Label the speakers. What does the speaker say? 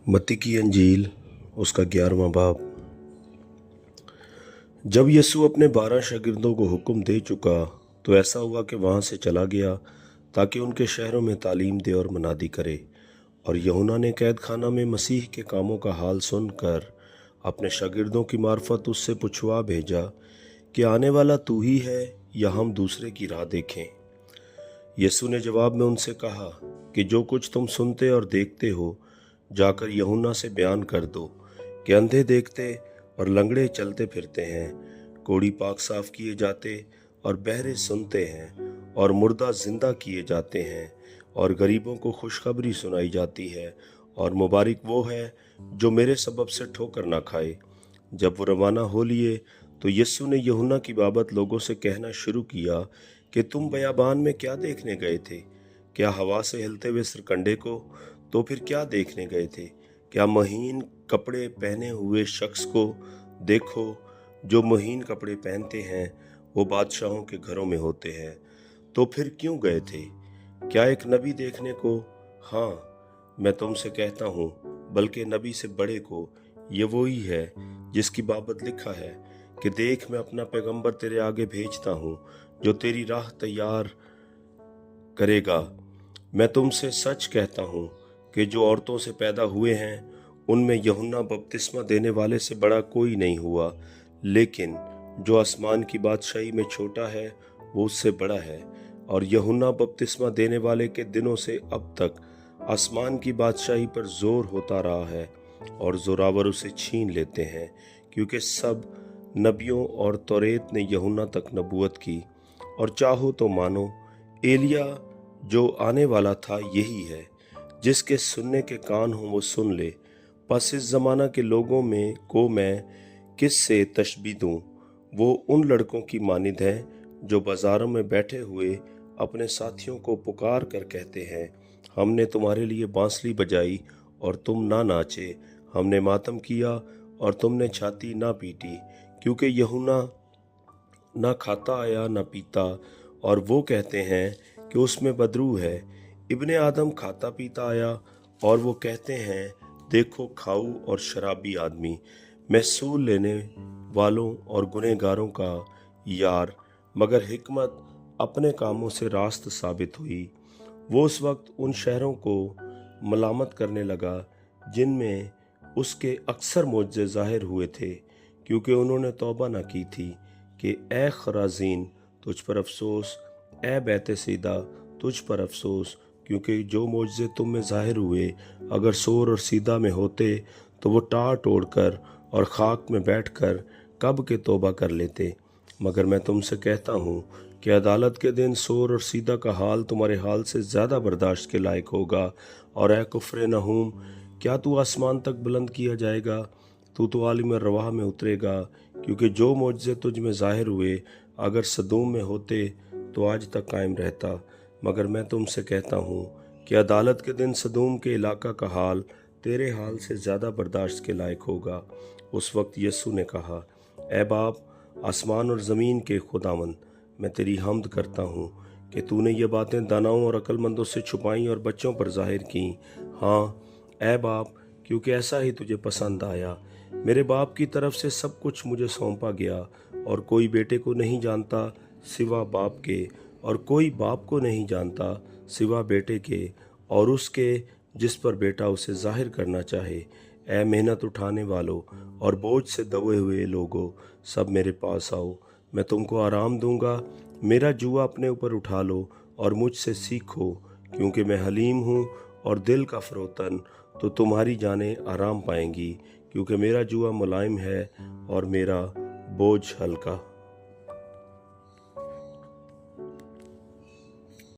Speaker 1: मत्ती की अंजील उसका 11वां बाब। जब यीशु अपने 12 शागिर्दों को हुक्म दे चुका तो ऐसा हुआ कि वहाँ से चला गया ताकि उनके शहरों में तालीम दे और मनादी करे। और यूहन्ना ने कैद खाना में मसीह के कामों का हाल सुनकर अपने शागिर्दों की मार्फत उससे पूछवा भेजा कि आने वाला तू ही है या हम दूसरे की राह देखें। यीशु ने जवाब में उनसे कहा कि जो कुछ तुम सुनते और देखते हो जाकर यूहन्ना से बयान कर दो कि अंधे देखते और लंगड़े चलते फिरते हैं, कोढ़ी पाक साफ किए जाते और बहरे सुनते हैं और मुर्दा जिंदा किए जाते हैं और गरीबों को खुशखबरी सुनाई जाती है। और मुबारक वो है जो मेरे सबब से ठोकर ना खाए। जब वो रवाना हो लिए तो यीशु ने यूहन्ना की बाबत लोगों से कहना शुरू किया कि तुम बयाबान में क्या देखने गए थे? क्या हवा से हिलते हुए सरकंडे को? तो फिर क्या देखने गए थे? क्या महीन कपड़े पहने हुए शख्स को? देखो, जो महीन कपड़े पहनते हैं वो बादशाहों के घरों में होते हैं। तो फिर क्यों गए थे? क्या एक नबी देखने को? हाँ, मैं तुमसे कहता हूँ, बल्कि नबी से बड़े को। ये वही है जिसकी बाबत लिखा है कि देख, मैं अपना पैगंबर तेरे आगे भेजता हूँ जो तेरी राह तैयार करेगा। मैं तुमसे सच कहता हूँ कि जो औरतों से पैदा हुए हैं उनमें यूहन्ना बपतिस्मा देने वाले से बड़ा कोई नहीं हुआ, लेकिन जो आसमान की बादशाही में छोटा है वो उससे बड़ा है। और यूहन्ना बपतिस्मा देने वाले के दिनों से अब तक आसमान की बादशाही पर जोर होता रहा है और जोरावर उसे छीन लेते हैं, क्योंकि सब नबियों और तौरेत ने यूहन्ना तक नबूवत की। और चाहो तो मानो एलिया जो आने वाला था यही है। जिसके सुनने के कान हों वो सुन ले। बस इस जमाना के लोगों में को मैं किस से तशबी दूं? वो उन लड़कों की मानिद हैं जो बाजारों में बैठे हुए अपने साथियों को पुकार कर कहते हैं, हमने तुम्हारे लिए बांसुरी बजाई और तुम ना नाचे, हमने मातम किया और तुमने छाती ना पीटी। क्योंकि यूहन्ना ना खाता आया ना पीता और वो कहते हैं कि उसमें बदरू है। इब्ने आदम खाता पीता आया और वो कहते हैं, देखो खाऊ और शराबी आदमी, महसूल लेने वालों और गुनहगारों का यार। मगर हिकमत अपने कामों से रास्त साबित हुई। वो उस वक्त उन शहरों को मलामत करने लगा जिनमें उसके अक्सर मोजज़े जाहिर हुए थे, क्योंकि उन्होंने तौबा न की थी कि ए खराजीन तुझ पर अफसोस, ए बैते सीदा तुझ पर अफसोस, क्योंकि जो मोजज़े तुम में जाहिर हुए अगर सोर और सीदा में होते तो वो टाड़ तोड़ कर और खाक में बैठकर कब के तौबा कर लेते। मगर मैं तुमसे कहता हूँ कि अदालत के दिन सोर और सीदा का हाल तुम्हारे हाल से ज़्यादा बर्दाश्त के लायक होगा। और ए कुफ्र नहूम, क्या तू आसमान तक बुलंद किया जाएगा? तू तो आलिम रवाह में उतरेगा, क्योंकि जो मोजज़े तुझ में जाहिर हुए अगर सदूम में होते तो आज तक कायम रहता। मगर मैं तुमसे कहता हूँ कि अदालत के दिन सदूम के इलाका का हाल तेरे हाल से ज़्यादा बर्दाश्त के लायक होगा। उस वक्त यीशु ने कहा, ए बाप, आसमान और ज़मीन के खुदावंद, मैं तेरी हम्द करता हूँ कि तूने ये बातें दानाओं और अक्लमंदों से छुपाई और बच्चों पर जाहिर की। हाँ ए बाप, क्योंकि ऐसा ही तुझे पसंद आया। मेरे बाप की तरफ से सब कुछ मुझे सौंपा गया और कोई बेटे को नहीं जानता सिवा बाप के, और कोई बाप को नहीं जानता सिवा बेटे के और उसके जिस पर बेटा उसे जाहिर करना चाहे। ए मेहनत उठाने वालों और बोझ से दबे हुए लोगों, सब मेरे पास आओ, मैं तुमको आराम दूंगा। मेरा जुआ अपने ऊपर उठा लो और मुझसे सीखो, क्योंकि मैं हलीम हूँ और दिल का फरोतन, तो तुम्हारी जानें आराम पाएंगी। क्योंकि मेरा जुआ मुलायम है और मेरा बोझ हल्का।